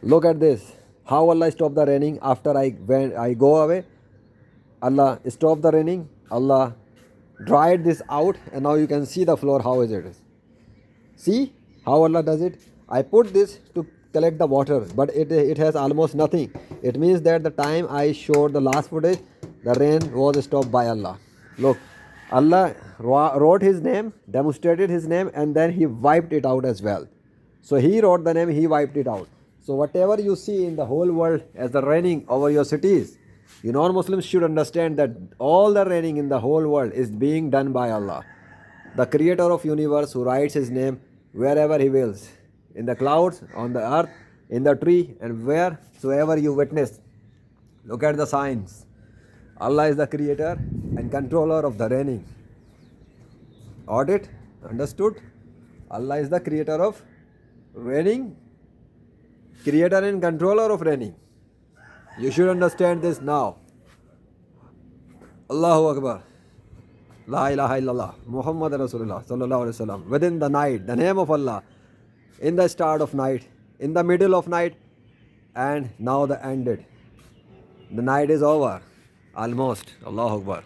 Look at this. How Allah stopped the raining after I go away. Allah stopped the raining. Allah dried this out, and now you can see the floor how is it. See how Allah does it. I put this to collect the water, but it has almost nothing. It means that the time I showed the last footage, the rain was stopped by Allah. Look, Allah wrote His name, demonstrated His name, and then He wiped it out as well. So He wrote the name, He wiped it out. So whatever you see in the whole world as the raining over your cities, you non-Muslims should understand that all the raining in the whole world is being done by Allah, the creator of universe, who writes His name wherever He wills, in the clouds, on the earth, in the tree, and wheresoever you witness. Look at the signs. Allah is the creator and controller of the raining. Got it? Understood? Allah is the creator of raining, creator and controller of raining. You should understand this now. Allahu Akbar. La ilaha illallah. Muhammad Rasulullah sallallahu alaihi wasallam. Within the night, the name of Allah. In the start of night, in the middle of night, and now the ended. The night is over. Almost. Allahu Akbar.